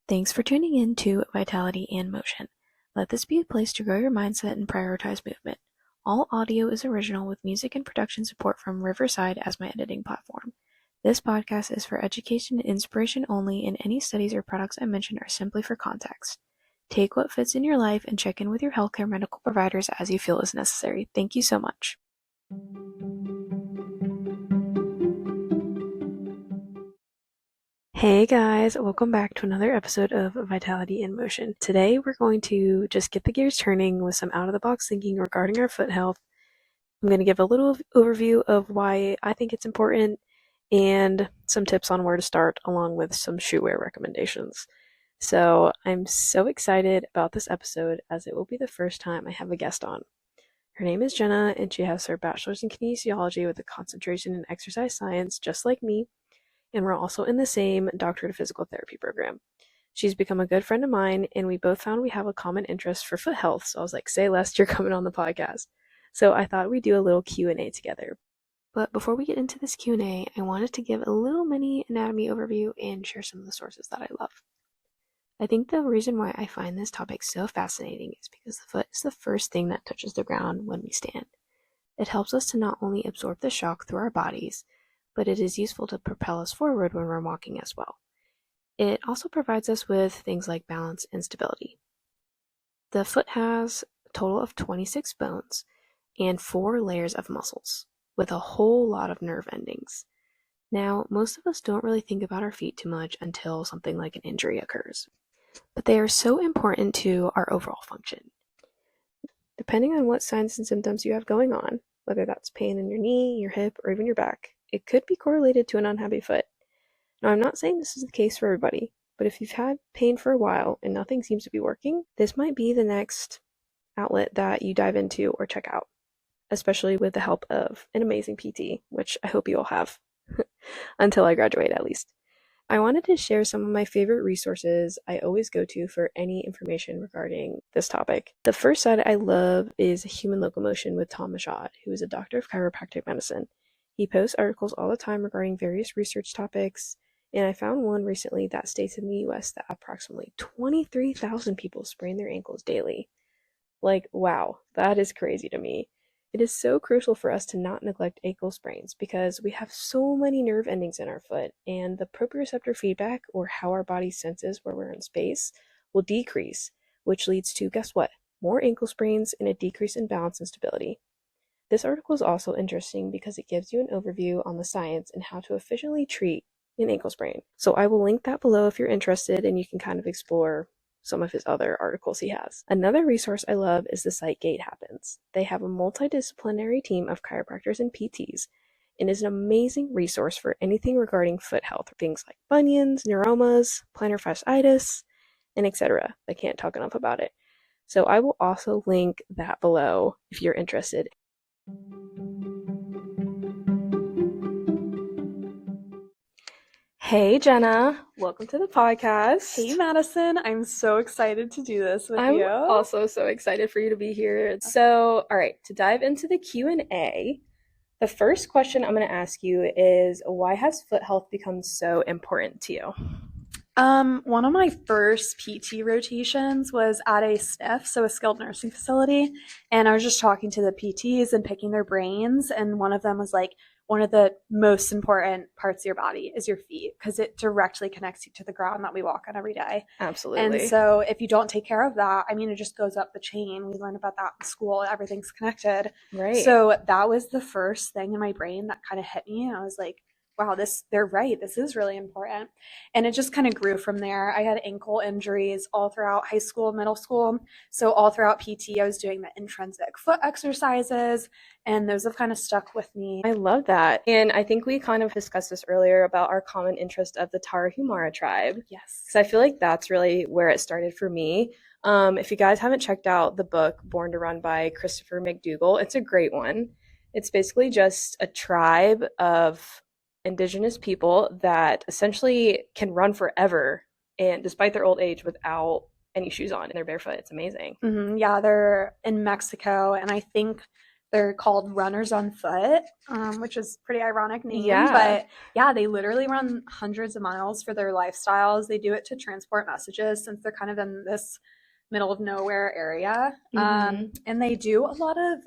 Thanks for tuning in to Vitality and Motion. Let this be a place to grow your mindset and prioritize movement. All audio is original with music and production support from Riverside as my editing platform. This podcast is for education and inspiration only, and any studies or products I mention are simply for context. Take what fits in your life and check in with your healthcare medical providers as you feel is necessary. Thank you so much. Hey guys, welcome back to another episode of Vitality in Motion. Today we're going to just get the gears turning with some out-of-the-box thinking regarding our foot health. I'm going to give a little overview of why I think it's important and some tips on where to start, along with some shoe wear recommendations. So I'm so excited about this episode as it will be the first time I have a guest on. Her name is Jenna, and she has her bachelor's in kinesiology with a concentration in exercise science, just like me. And we're also in the same doctorate of physical therapy program. She's become a good friend of mine, and we both found we have a common interest for foot health. So I was like, say less, you're coming on the podcast. So I thought we'd do a little Q&A together. But before we get into this Q&A, I wanted to give a little mini anatomy overview and share some of the sources that I love. I think the reason why I find this topic so fascinating is because the foot is the first thing that touches the ground when we stand. It helps us to not only absorb the shock through our bodies, but it is useful to propel us forward when we're walking as well. It also provides us with things like balance and stability. The foot has a total of 26 bones and 4 layers of muscles, with a whole lot of nerve endings. Now, most of us don't really think about our feet too much until something like an injury occurs, but they are so important to our overall function. Depending on what signs and symptoms you have going on, whether that's pain in your knee, your hip, or even your back, it could be correlated to an unhappy foot. Now, I'm not saying this is the case for everybody, but if you've had pain for a while and nothing seems to be working, this might be the next outlet that you dive into or check out, especially with the help of an amazing PT, which I hope you all have, until I graduate at least. I wanted to share some of my favorite resources I always go to for any information regarding this topic. The first site I love is Human Locomotion with Tom Mashad, who is a doctor of chiropractic medicine. He posts articles all the time regarding various research topics, and I found one recently that states in the US that approximately 23,000 people sprain their ankles daily. Like, wow, that is crazy to me. It is so crucial for us to not neglect ankle sprains because we have so many nerve endings in our foot, and the proprioceptor feedback, or how our body senses where we're in space, will decrease, which leads to, guess what? More ankle sprains and a decrease in balance and stability. This article is also interesting because it gives you an overview on the science and how to efficiently treat an ankle sprain. So I will link that below if you're interested, and you can kind of explore some of his other articles he has. Another resource I love is the site Gait Happens. They have a multidisciplinary team of chiropractors and PTs, and is an amazing resource for anything regarding foot health, things like bunions, neuromas, plantar fasciitis, and etc. I can't talk enough about it. So I will also link that below if you're interested. Hey Jenna, welcome to the podcast. Hey Madison, I'm so excited to do this with you. I'm also so excited for you to be here. So, all right, to dive into the Q&A, the first question I'm going to ask you is, why has foot health become so important to you? One of my first PT rotations was at a SNF, so a skilled nursing facility, and I was just talking to the PTs and picking their brains, and one of them was like, one of the most important parts of your body is your feet because it directly connects you to the ground that we walk on every day. Absolutely. And so if you don't take care of that, I mean, it just goes up the chain. We learn about that in school. Everything's connected. Right. So that was the first thing in my brain that kind of hit me. And I was like, wow, they're right. This is really important. And it just kind of grew from there. I had ankle injuries all throughout high school, middle school. So all throughout PT, I was doing the intrinsic foot exercises, and those have kind of stuck with me. I love that. And I think we kind of discussed this earlier about our common interest of the Tarahumara tribe. Yes. So I feel like that's really where it started for me. If you guys haven't checked out the book Born to Run by Christopher McDougall, it's a great one. It's basically just a tribe of indigenous people that essentially can run forever, and despite their old age, without any shoes on, and they're barefoot. It's amazing. Yeah, they're in Mexico, and I think They're called runners on foot, which is a pretty ironic name. Yeah. But yeah, they literally run hundreds of miles for their lifestyles. They do it to transport messages since they're kind of in this middle of nowhere area. And they do a lot of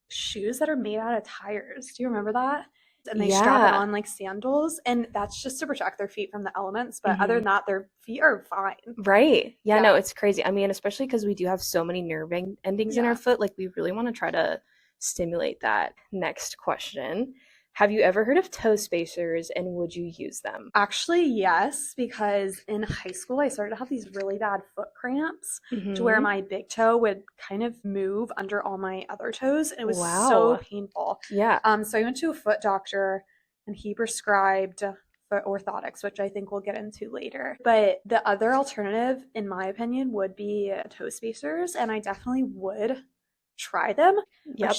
shoes that are made out of tires. Do you remember that? And they strap it Yeah. on like sandals, and that's just to protect their feet from the elements. But other Mhm. than that, their feet are fine. Right. Yeah, no, Yeah. it's crazy. I mean, especially because we do have so many nerve endings in our Yeah. foot, like we really want to try to stimulate that. Next question. Have you ever heard of toe spacers and would you use them? Actually, yes, because in high school I started to have these really bad foot cramps to where Mm-hmm. my big toe would kind of move under all my other toes, and it was so Wow. painful. Yeah. So I went to a foot doctor, and he prescribed foot orthotics, which I think we'll get into later. But the other alternative, in my opinion, would be toe spacers, and I definitely would try them. Yep.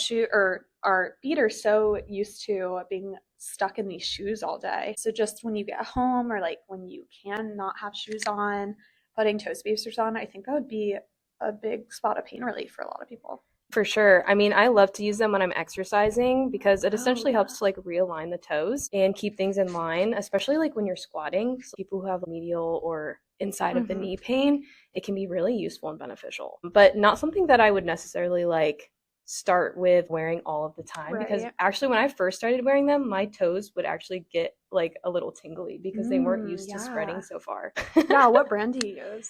Our feet are so used to being stuck in these shoes all day. So just when you get home or like when you can not have shoes on, putting toe spacers on, I think that would be a big spot of pain relief for a lot of people. For sure. I mean, I love to use them when I'm exercising because it Oh essentially yeah. helps to like realign the toes and keep things in line, especially like when you're squatting. So people who have medial or inside of the Mm-hmm. knee pain, it can be really useful and beneficial, but not something that I would necessarily like start with wearing all of the time because Right. actually when I first started wearing them, my toes would actually get like a little tingly because they weren't used to spreading Yeah. so far. Yeah. What brand do you use?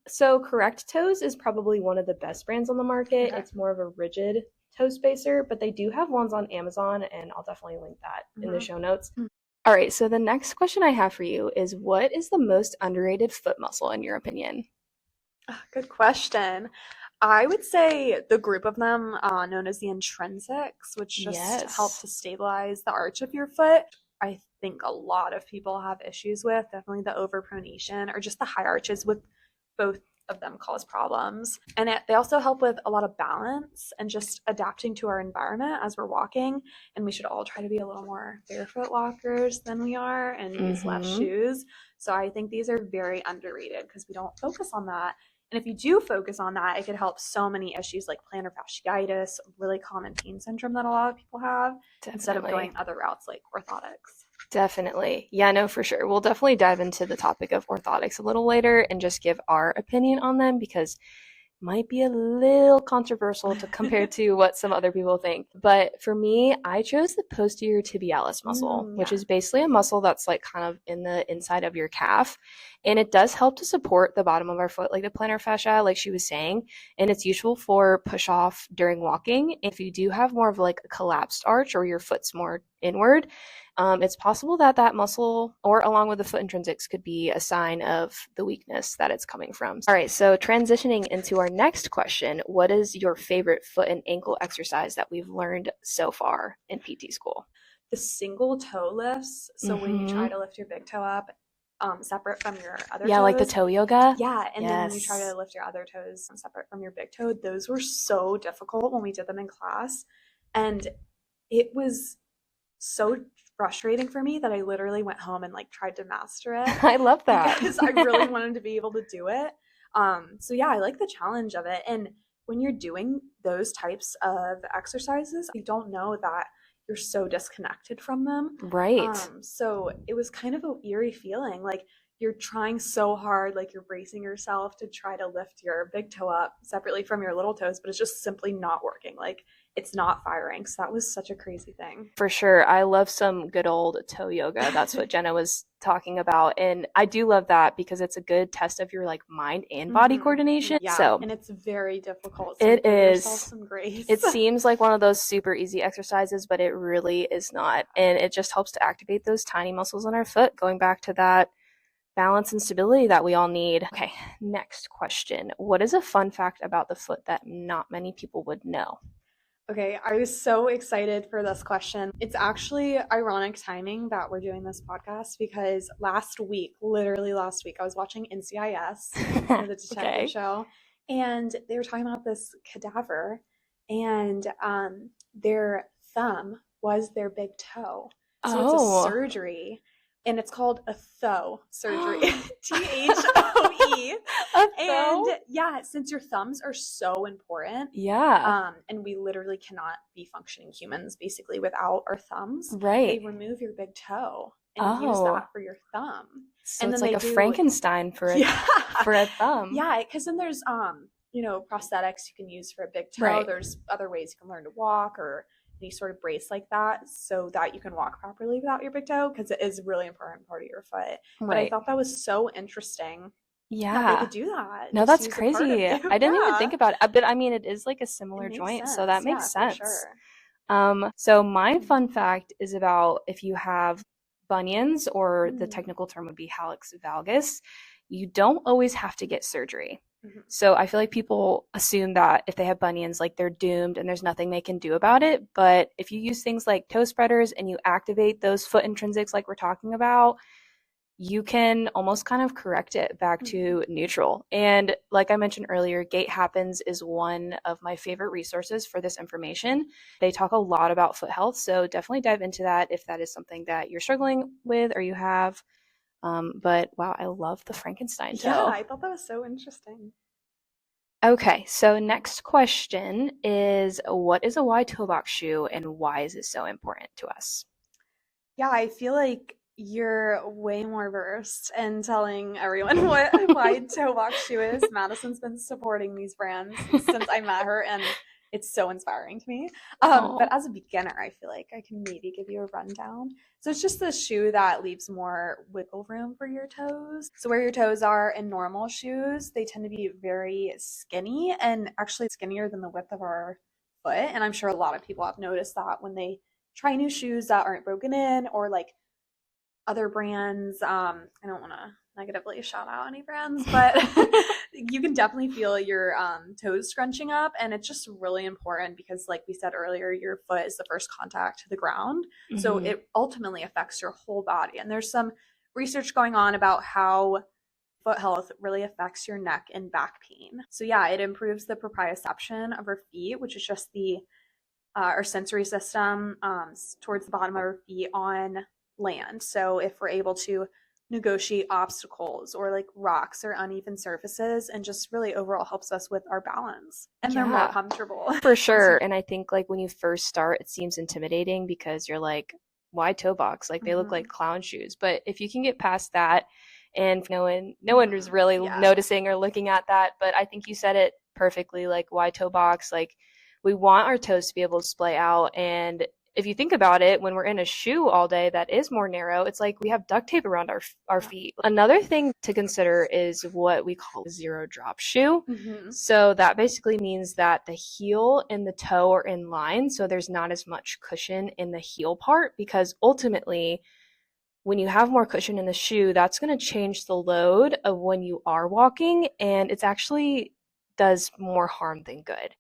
So Correct Toes is probably one of the best brands on the market. Okay. It's more of a rigid toe spacer, but they do have ones on Amazon, and I'll definitely link that in the show notes. All right, so the next question I have for you is what is the most underrated foot muscle in your opinion? Good question. I would say the group of them, known as the intrinsics, which just help Yes. to stabilize the arch of your foot. I think a lot of people have issues with definitely the overpronation or just the high arches with both of them cause problems. And they also help with a lot of balance and just adapting to our environment as we're walking. And we should all try to be a little more barefoot walkers than we are and use less Mm-hmm. shoes. So I think these are very underrated because we don't focus on that. And if you do focus on that, it could help so many issues like plantar fasciitis, really common pain syndrome that a lot of people have, instead of Definitely. going other routes like orthotics. Definitely. Yeah, no, for sure. We'll definitely dive into the topic of orthotics a little later and just give our opinion on them because might be a little controversial to compare to what some other people think. But for me, I chose the posterior tibialis muscle, which Yeah. is basically a muscle that's like kind of in the inside of your calf. And it does help to support the bottom of our foot, like the plantar fascia, like she was saying. And it's useful for push off during walking. If you do have more of like a collapsed arch or your foot's more inward, it's possible that that muscle, or along with the foot intrinsics, could be a sign of the weakness that it's coming from. All right, so transitioning into our next question, what is your favorite foot and ankle exercise that we've learned so far in PT school? The single toe lifts. So when you try to lift your big toe up, separate from your other Yeah, like the toes. toe yoga. Yeah, and then when you try Yes. to lift your other toes separate from your big toe, those were so difficult when we did them in class. And it was so frustrating for me that I literally went home and like tried to master it I love that. because I really wanted to be able to do it. So yeah, I like the challenge of it. And when you're doing those types of exercises, you don't know that you're so disconnected from them. Right. So it was kind of an eerie feeling. Like you're trying so hard, like you're bracing yourself to try to lift your big toe up separately from your little toes, but it's just simply not working. Like it's not firing. So that was such a crazy thing. For sure. I love some good old toe yoga. That's what Jenna was talking about. And I do love that because it's a good test of your like mind and body coordination. Yeah, so and it's very difficult. So it give is. yourself some grace. It seems like one of those super easy exercises, but it really is not. And it just helps to activate those tiny muscles in our foot, going back to that balance and stability that we all need. Okay, next question. What is a fun fact about the foot that not many people would know? Okay, I was so excited for this question. It's actually ironic timing that we're doing this podcast because last week, literally last week, I was watching NCIS, the detective Okay. show, and they were talking about this cadaver, and their thumb was their big toe. So it's a Oh. surgery, and it's called a THOE surgery. THOE. enough, And though. yeah, since your thumbs are so important, Yeah. and we literally cannot be functioning humans basically without our thumbs, they Right. remove your big toe and use Oh. that for your thumb. So And it's then like they a do, Frankenstein for a yeah, thumb. yeah, because then there's prosthetics you can use for a big toe. Right. There's other ways you can learn to walk or any sort of brace like that so that you can walk properly without your big toe because it is a really important part of your foot. But I Right. thought that was so interesting that they Yeah. could do that. No, Just that's use a part of crazy. you. I didn't even Yeah. think about it. But I mean, it is like a It similar makes joint, so that sense. makes Yeah, for sense. sure. So my fun fact is about if you have bunions, or the Mm-hmm. technical term would be hallux valgus, you don't always have to get surgery. Mm-hmm. So I feel like people assume that if they have bunions, like they're doomed and there's nothing they can do about it. But if you use things like toe spreaders and you activate those foot intrinsics like we're talking about, you can almost kind of correct it back Mm-hmm. to neutral. And like I mentioned earlier, Gait Happens is one of my favorite resources for this information. They talk a lot about foot health, so definitely dive into that if that is something that you're struggling with or you have. But wow, I love the Frankenstein Yeah, toe. I thought that was so interesting. Okay, so next question is, what is a wide toe box shoe and why is it so important to us? Yeah, I feel like you're way more versed in telling everyone what a wide toe box shoe is. Madison's been supporting these brands since I met her, and it's so inspiring to me. But Oh, as a beginner, I feel like I can maybe give you a rundown. So it's just the shoe that leaves more wiggle room for your toes. So where your toes are in normal shoes, they tend to be very skinny and actually skinnier than the width of our foot. And I'm sure a lot of people have noticed that when they try new shoes that aren't broken in or like other brands. I don't want to negatively shout out any brands, but you can definitely feel your toes scrunching up. And it's just really important because, like we said earlier, your foot is the first contact to the ground. So hmm, it ultimately affects your whole body. And there's some research going on about how foot health really affects your neck and back pain. So, yeah, it improves the proprioception of our feet, which is just the our sensory system towards the bottom of our feet on land. So if we're able to negotiate obstacles or like rocks or uneven surfaces and just really overall helps us with our balance and they're more yeah. comfortable. For So sure. And I think like when you first start, it seems intimidating because you're like, why toe box? Like they look like mm-hmm, clown shoes. But if you can get past that, and no one was really yeah. noticing or looking at that, but I think you said it perfectly, like why toe box? Like we want our toes to be able to splay out. And if you think about it, when we're in a shoe all day that is more narrow, it's like we have duct tape around our Yeah. feet. Another thing to consider is what we call a zero drop shoe. Mm-hmm. So that basically means that the heel and the toe are in line, so there's not as much cushion in the heel part, because ultimately when you have more cushion in the shoe, that's going to change the load of when you are walking, and it's actually does more harm than good.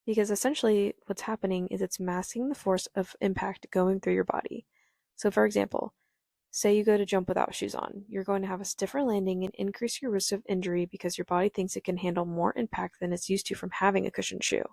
Because essentially what's happening is it's masking the force of impact going through your body. So for example, say you go to jump without shoes on, you're going to have a stiffer landing and increase your risk of injury because your body thinks it can handle more impact than it's used to from having a cushioned shoe.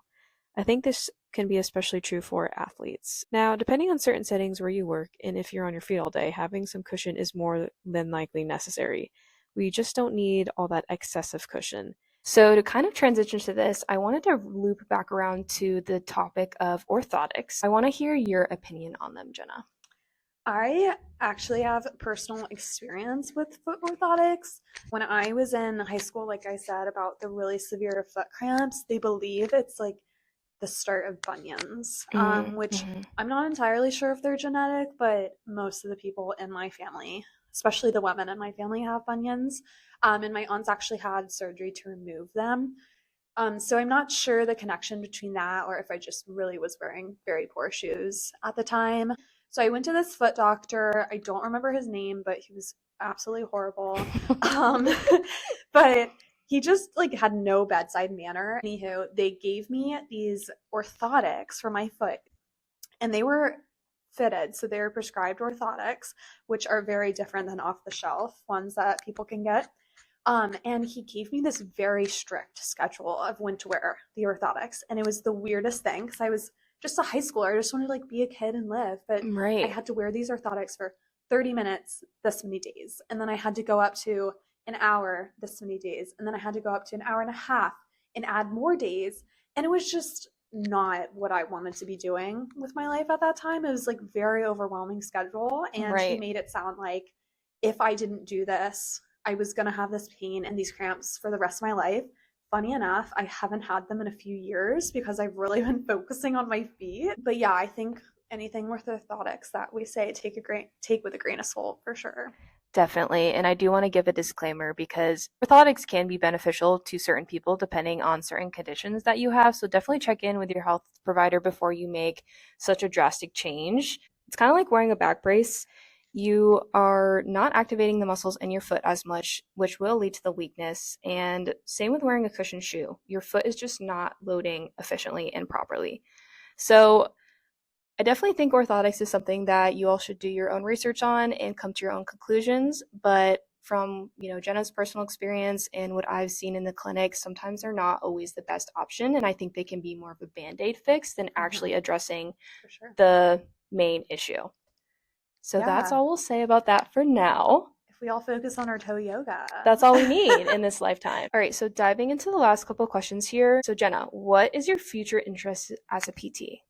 I think this can be especially true for athletes. Now, depending on certain settings where you work and if you're on your feet all day, having some cushion is more than likely necessary. We just don't need all that excessive cushion. So, to kind of transition to this, I wanted to loop back around to the topic of orthotics. I want to hear your opinion on them, Jenna. I actually have personal experience with foot orthotics. When I was in high school, like I said, about the really severe foot cramps, they believe it's like the start of bunions, which Mm-hmm. I'm not entirely sure if they're genetic, but most of the people in my family, especially the women in my family, have bunions. And my aunts actually had surgery to remove them. So I'm not sure the connection between that or if I just really was wearing very poor shoes at the time. So I went to this foot doctor. I don't remember his name, but he was absolutely horrible. Um, but he just like had no bedside manner. Anywho, they gave me these orthotics for my foot, and they were fitted, so they were prescribed orthotics, which are very different than off the shelf ones that people can get. And he gave me this very strict schedule of when to wear the orthotics, and it was the weirdest thing because I was just a high schooler. I just wanted to like be a kid and live, but I Right. had to wear these orthotics for 30 minutes this many days, and then I had to go up to an hour this many days. And then I had to go up to an hour and a half and add more days. And it was just not what I wanted to be doing with my life at that time. It was like very overwhelming schedule. And she Right. made it sound like if I didn't do this, I was going to have this pain and these cramps for the rest of my life. Funny enough, I haven't had them in a few years because I've really been focusing on my feet. But yeah, I think anything with orthotics that we say take with a grain of salt for sure. Definitely. And I do want to give a disclaimer because orthotics can be beneficial to certain people depending on certain conditions that you have. So definitely check in with your health provider before you make such a drastic change. It's kind of like wearing a back brace. You are not activating the muscles in your foot as much, which will lead to the weakness. And same with wearing a cushioned shoe. Your foot is just not loading efficiently and properly. So I definitely think orthotics is something that you all should do your own research on and come to your own conclusions. But from, Jenna's personal experience and what I've seen in the clinic, sometimes they're not always the best option. And I think they can be more of a band-aid fix than actually addressing For sure. the main issue. So that's Yeah. all we'll say about that for now. If we all focus on our toe yoga. That's all we need in this lifetime. All right, so diving into the last couple of questions here. So Jenna, what is your future interest as a PT?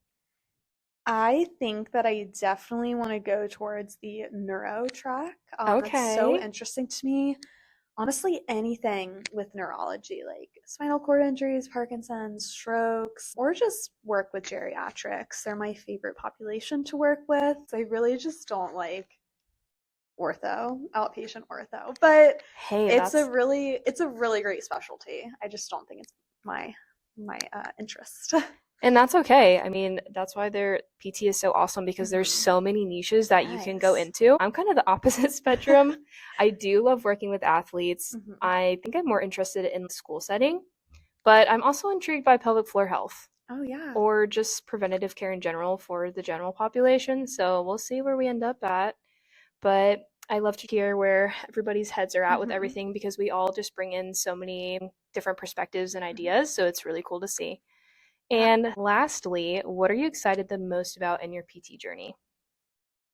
I think that I definitely want to go towards the neuro track. That's so Okay. interesting to me. Honestly, anything with neurology, like spinal cord injuries, Parkinson's, strokes, or just work with geriatrics. They're my favorite population to work with. I really just don't like outpatient ortho, but Hey, that's it's a really great specialty. I just don't think it's my interest. And that's okay. I mean, that's why their PT is so awesome because there's Mhm. so many niches that you can go Yes. into. I'm kind of the opposite spectrum. I do love working with athletes. Mhm. I think I'm more interested in the school setting, but I'm also intrigued by pelvic floor health Oh yeah. or just preventative care in general for the general population. So we'll see where we end up at. But I love to hear where everybody's heads are at with Mhm. everything because we all just bring in so many different perspectives and Mhm. ideas. So it's really cool to see. Yeah. And lastly, what are you excited the most about in your PT journey?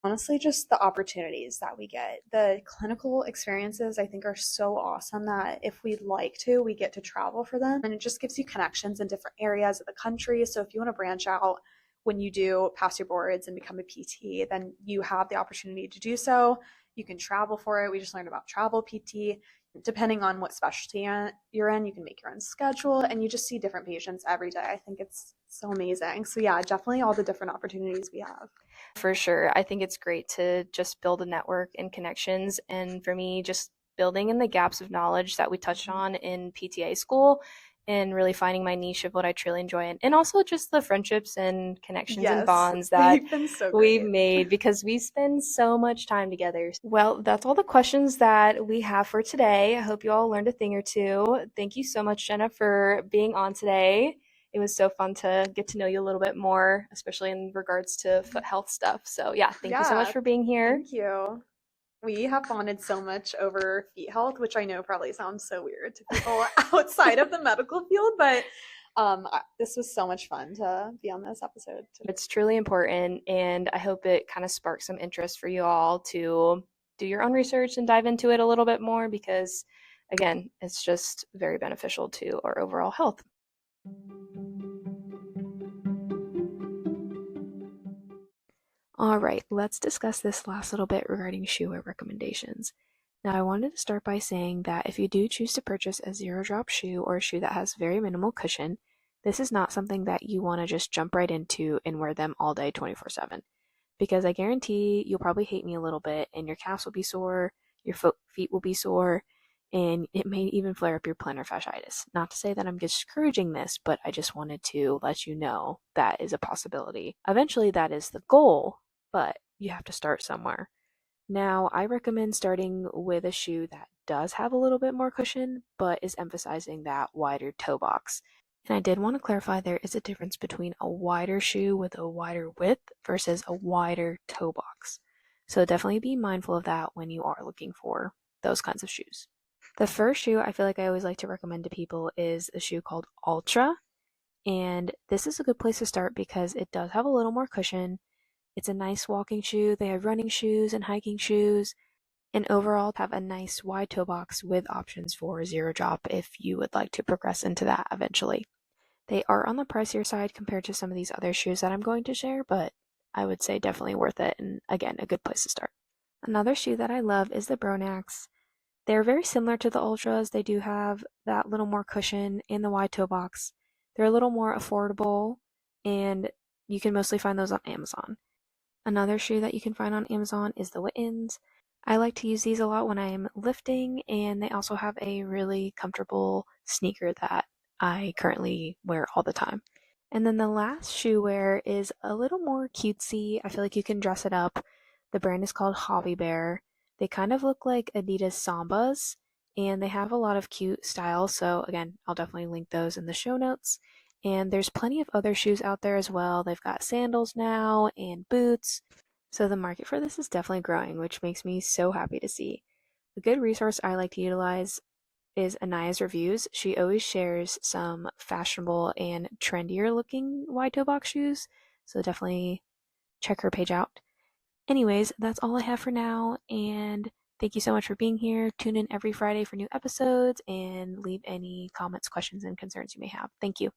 Honestly, just the opportunities that we get. The clinical experiences, I think, are so awesome that if we'd like to, we get to travel for them. And it just gives you connections in different areas of the country. So if you want to branch out when you do pass your boards and become a PT, then you have the opportunity to do so. You can travel for it. We just learned about travel PT. Depending on what specialty you're in, you can make your own schedule and you just see different patients every day. I think it's so amazing. So, yeah, definitely all the different opportunities we have. For sure. I think it's great to just build a network and connections. And for me, just building in the gaps of knowledge that we touched Mhm. on in PTA school and really finding my niche of what I truly enjoy. And also just the friendships and connections and Yes, bonds that they've been so we've great. made because we spend so much time together. Well, that's all the questions that we have for today. I hope you all learned a thing or two. Thank you so much, Jenna, for being on today. It was so fun to get to know you a little bit more, especially in regards to foot health stuff. So, yeah, thank you so much Yeah, for being here. thank you. We have bonded so much over feet health, which I know probably sounds so weird to people outside of the medical field, but this was so much fun to be on this episode today. It's truly important, and I hope it kind of sparks some interest for you all to do your own research and dive into it a little bit more because, again, it's just very beneficial to our overall health. All right, let's discuss this last little bit regarding shoe wear recommendations. Now, I wanted to start by saying that if you do choose to purchase a zero drop shoe or a shoe that has very minimal cushion, this is not something that you want to just jump right into and wear them all day 24/7. Because I guarantee you'll probably hate me a little bit and your calves will be sore, your feet will be sore, and it may even flare up your plantar fasciitis. Not to say that I'm discouraging this, but I just wanted to let you know that is a possibility. Eventually, that is the goal, but you have to start somewhere. Now, I recommend starting with a shoe that does have a little bit more cushion, but is emphasizing that wider toe box. And I did want to clarify there is a difference between a wider shoe with a wider width versus a wider toe box. So definitely be mindful of that when you are looking for those kinds of shoes. The first shoe I feel like I always like to recommend to people is a shoe called Ultra. And this is a good place to start because it does have a little more cushion. It's a nice walking shoe. They have running shoes and hiking shoes. And overall, have a nice wide toe box with options for zero drop if you would like to progress into that eventually. They are on the pricier side compared to some of these other shoes that I'm going to share, but I would say definitely worth it, and again, a good place to start. Another shoe that I love is the Bronax. They're very similar to the Ultras. They do have that little more cushion in the wide toe box. They're a little more affordable, and you can mostly find those on Amazon. Another shoe that you can find on Amazon is the Wittens. I like to use these a lot when I am lifting, and they also have a really comfortable sneaker that I currently wear all the time. And then the last shoe wear is a little more cutesy. I feel like you can dress it up. The brand is called Hobby Bear. They kind of look like Adidas Sambas, and they have a lot of cute styles. So, again, I'll definitely link those in the show notes. And there's plenty of other shoes out there as well. They've got sandals now and boots. So the market for this is definitely growing, which makes me so happy to see. A good resource I like to utilize is Anaya's reviews. She always shares some fashionable and trendier looking wide toe box shoes. So definitely check her page out. Anyways, that's all I have for now. And thank you so much for being here. Tune in every Friday for new episodes and leave any comments, questions, and concerns you may have. Thank you.